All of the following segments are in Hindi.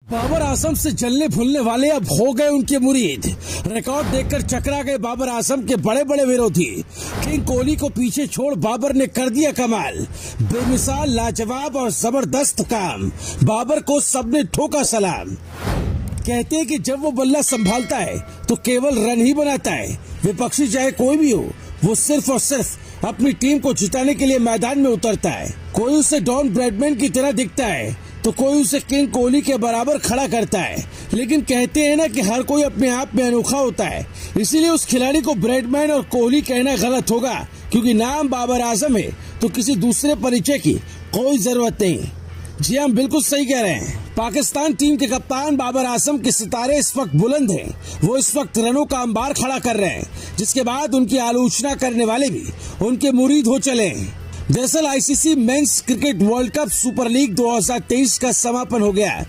बाबर आजम से जलने भूलने वाले अब हो गए उनके मुरीद। रिकॉर्ड देखकर चकरा गए बाबर आजम के बड़े बड़े विरोधी। किंग कोहली को पीछे छोड़ बाबर ने कर दिया कमाल। बेमिसाल, लाजवाब और जबरदस्त काम। बाबर को सबने ठोका सलाम। कहते हैं कि जब वो बल्ला संभालता है तो केवल रन ही बनाता है। विपक्षी चाहे कोई भी हो, वो सिर्फ और सिर्फ अपनी टीम को जिताने के लिए मैदान में उतरता है। कोई उसे डॉन ब्रैडमैन की तरह दिखता है तो कोई उसे किंग कोहली के बराबर खड़ा करता है। लेकिन कहते हैं ना कि हर कोई अपने आप में अनोखा होता है, इसीलिए उस खिलाड़ी को ब्रैडमैन और कोहली कहना गलत होगा, क्योंकि नाम बाबर आजम है तो किसी दूसरे परिचय की कोई जरूरत नहीं। जी हम बिल्कुल सही कह रहे हैं। पाकिस्तान टीम के कप्तान बाबर आजम के सितारे इस वक्त बुलंद हैं। वो इस वक्त रनों का अंबार खड़ा कर रहे हैं, जिसके बाद उनकी आलोचना करने वाले भी उनके मुरीद हो चले हैं। दरअसल ICC men's cricket world cup super league 2023 का समापन हो गया है,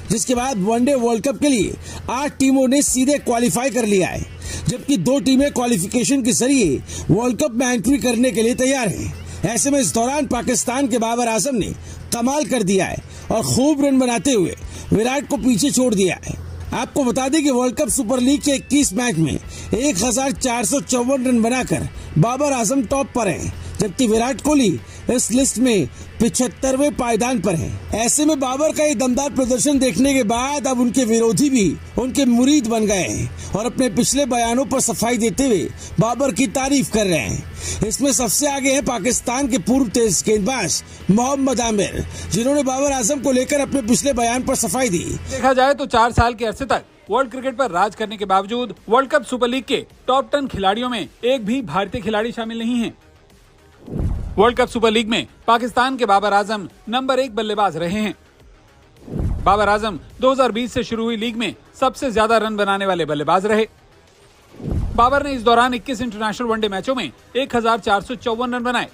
जिसके बाद वनडे वर्ल्ड कप के लिए 8 टीमों ने सीधे क्वालिफाई कर लिया है, जबकि 2 टीमें क्वालिफिकेशन के जरिए वर्ल्ड कप में एंट्री करने के लिए तैयार हैं। ऐसे में इस दौरान पाकिस्तान के बाबर आजम ने कमाल कर दिया है और खूब रन बनाते हुए विराट को पीछे छोड़ दिया है। आपको बता दें कि वर्ल्ड कप सुपर लीग के 21 मैच में 1454 रन बनाकर बाबर आजम टॉप पर हैं, जबकि विराट कोहली इस लिस्ट में 75वें पायदान पर हैं। ऐसे में बाबर का ये दमदार प्रदर्शन देखने के बाद अब उनके विरोधी भी उनके मुरीद बन गए हैं और अपने पिछले बयानों पर सफाई देते हुए बाबर की तारीफ कर रहे हैं। इसमें सबसे आगे है पाकिस्तान के पूर्व तेज गेंदबाज मोहम्मद आमिर, जिन्होंने बाबर आजम को लेकर अपने पिछले बयान पर सफाई दी। देखा जाए तो 4 साल के अरसे तक वर्ल्ड क्रिकेट पर राज करने के बावजूद वर्ल्ड कप सुपर लीग के टॉप 10 खिलाड़ियों में एक भी भारतीय खिलाड़ी शामिल नहीं है। वर्ल्ड कप सुपर लीग में पाकिस्तान के बाबर आजम नंबर 1 बल्लेबाज रहे हैं। बाबर आजम 2020 से शुरू हुई लीग में सबसे ज्यादा रन बनाने वाले बल्लेबाज रहे। बाबर ने इस दौरान 21 इंटरनेशनल वनडे मैचों में 1454 रन बनाए।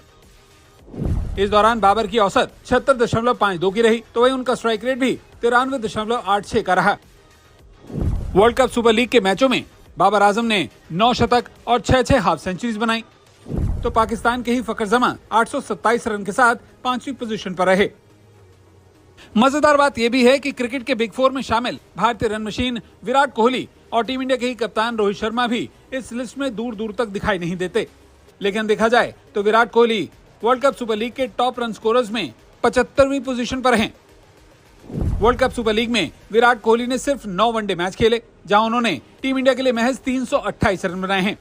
इस दौरान बाबर की औसत 76.52 की रही, तो वहीं उनका स्ट्राइक रेट भी 93.86 का रहा। वर्ल्ड कप सुपर लीग के मैचों में बाबर आजम ने 9 शतक और 6 हाफ सेंचुरीज बनाई, तो पाकिस्तान के ही फकर जमा 827 रन के साथ 5वीं पोजीशन पर रहे। मजेदार बात यह भी है कि क्रिकेट के बिग 4 में शामिल भारतीय रन मशीन विराट कोहली और टीम इंडिया के ही कप्तान रोहित शर्मा भी इस लिस्ट में दूर दूर तक दिखाई नहीं देते। लेकिन देखा जाए तो Virat Kohli world cup super league के टॉप रन स्कोरर्स में 75वीं पोजीशन पर हैं। वर्ल्ड कप सुपर लीग में विराट कोहली ने सिर्फ 9 वनडे मैच खेले, जहां उन्होंने टीम इंडिया के लिए महज 328 रन बनाए हैं।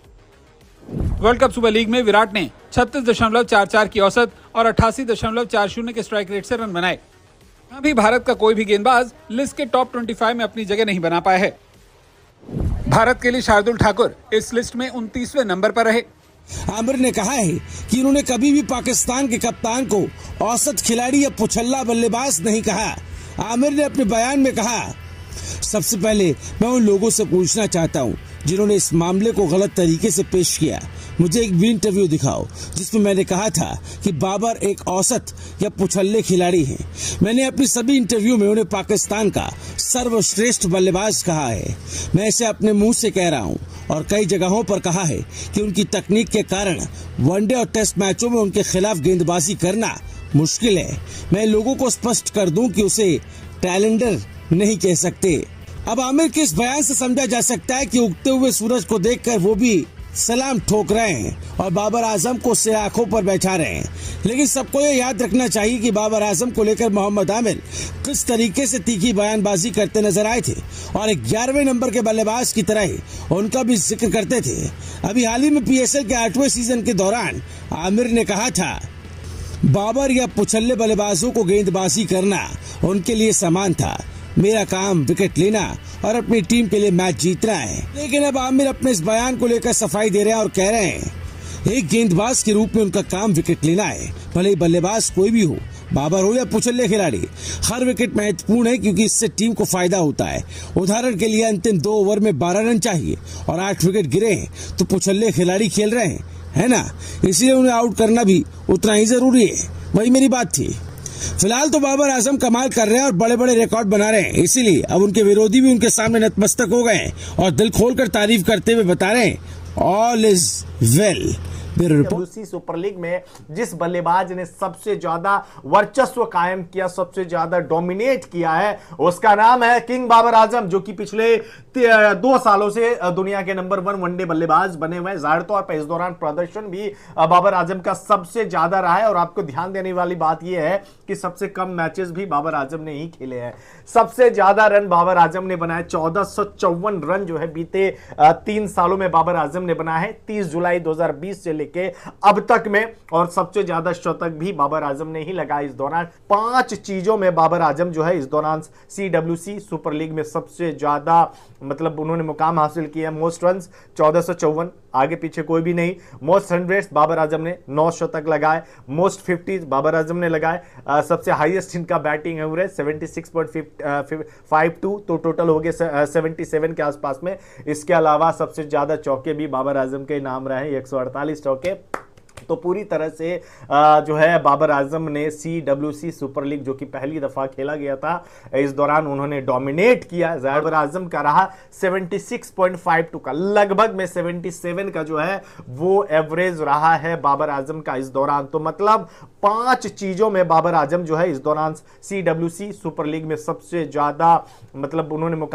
वर्ल्ड कप सुपर लीग में विराट ने 36.44 की औसत और 88.40 के स्ट्राइक रेट से रन बनाए। अभी भारत का कोई भी गेंदबाज लिस्ट के टॉप 25 में अपनी जगह नहीं बना पाया है। भारत के लिए शार्दुल ठाकुर इस लिस्ट में 29वें नंबर पर रहे। आमिर ने कहा है कि उन्होंने कभी भी पाकिस्तान के कप्तान को औसत खिलाड़ी या पुछल्ला बल्लेबाज नहीं कहा। आमिर ने अपने बयान में कहा, सबसे पहले मैं उन लोगों से पूछना चाहता हूं जिन्होंने इस मामले को गलत तरीके से पेश किया। मुझे एक भी इंटरव्यू दिखाओ जिसमें मैंने कहा था कि बाबर एक औसत या पुछल्ले खिलाड़ी हैं। मैंने अपनी सभी इंटरव्यू में उन्हें पाकिस्तान का सर्वश्रेष्ठ बल्लेबाज कहा है। मैं इसे अपने मुंह से कह रहा हूं और कई जगहों पर कहा है कि उनकी तकनीक के कारण वनडे और टेस्ट मैचों में उनके खिलाफ गेंदबाजी करना मुश्किल है। मैं लोगों को स्पष्ट कर दूं कि उसे टैलेंडर नहीं कह सकते। अब आमिर के इस बयान से समझा जा सकता है कि उगते हुए सूरज को देखकर वो भी सलाम ठोक रहे हैं और बाबर आजम को सिर आंखों पर बैठा रहे हैं। लेकिन सबको ये याद रखना चाहिए कि बाबर आजम को लेकर मोहम्मद आमिर किस तरीके से तीखी बयानबाजी करते नजर आए थे और 11वें नंबर के बल्लेबाज की तरह ही उनका भी जिक्र करते थे। अभी हाल ही में PSL के 8वें सीजन के दौरान आमिर ने कहा था, बाबर या पुछल्ले बल्लेबाजों को गेंदबाजी करना उनके लिए समान था। मेरा काम विकेट लेना और अपनी टीम के लिए मैच जीतना है। लेकिन अब आमिर अपने इस बयान को लेकर सफाई दे रहे हैं और कह रहे हैं एक गेंदबाज के रूप में उनका काम विकेट लेना है, भले ही बल्लेबाज कोई भी हो, बाबर हो या पुछल्ले खिलाड़ी। हर विकेट महत्वपूर्ण है क्योंकि इससे टीम को फायदा होता है। उदाहरण के लिए अंतिम 2 ओवर में 12 रन चाहिए और 8 विकेट गिरे हैं तो पुछल्ले खिलाड़ी खेल रहे हैं, है ना, इसलिए उन्हें आउट करना भी उतना ही जरूरी है। वही मेरी बात थी। फिलहाल तो बाबर आजम कमाल कर रहे हैं और बड़े बड़े रिकॉर्ड बना रहे हैं, इसीलिए अब उनके विरोधी भी उनके सामने नतमस्तक हो गए हैं और दिल खोलकर तारीफ करते हुए बता रहे हैं all is well. Bureau report. WC super league में जिस बल्लेबाज ने सबसे ज्यादा वर्चस्व कायम किया, सबसे ज्यादा डोमिनेट किया है, उसका नाम है किंग बाबर आजम, जो कि पिछले 2 सालों से दुनिया के नंबर 1 वनडे बल्लेबाज बने हुए हैं। जाहिर तौर पर इस दौरान प्रदर्शन भी बाबर आजम का सबसे ज्यादा रहा है और आपको ध्यान देने वाली बात यह है कि सबसे कम मैचेस भी बाबर आजम ने ही खेले हैं। सबसे ज्यादा रन बाबर आजम ने बनाए 1454 रन जो है बीते 3 सालों में बाबर आजम ने बनाए हैं, 30 जुलाई 2020 से लेके अब तक में। और सबसे ज्यादा शतक भी बाबर आजम ने ही लगाए इस दौरान। 5 चीजों में बाबर आजम जो है इस दौरान CWC सुपर लीग में सबसे ज्यादा मतलब उन्होंने मुकाम हासिल किया। मोस्ट रन्स 1454, आगे पीछे कोई भी नहीं। मोस्ट 100 बाबर आजम ने 9 शतक लगाए। मोस्ट 50 बाबर आजम ने लगाए। सबसे हाईएस्ट इनका बैटिंग एवरेज 76.52, तो टोटल हो गए 77 के आसपास में। इसके अलावा सबसे ज्यादा चौके भी बाबर आजम के नाम रहे, 148 चौके। तो पूरी तरह से जो है बाबर आजम ने CWC सुपर लीग जो कि पहली दफा खेला गया था, इस दौरान उन्होंने डोमिनेट किया। बाबर आजम का रहा 76.52 का, लगभग में 77 का जो है वो एवरेज रहा है बाबर आजम का इस दौरान। तो मतलब 5 चीजों में बाबर आजम जो है इस दौरान CWC सुपर लीग में सबसे ज्यादा मतलब उन्होंने मुकाम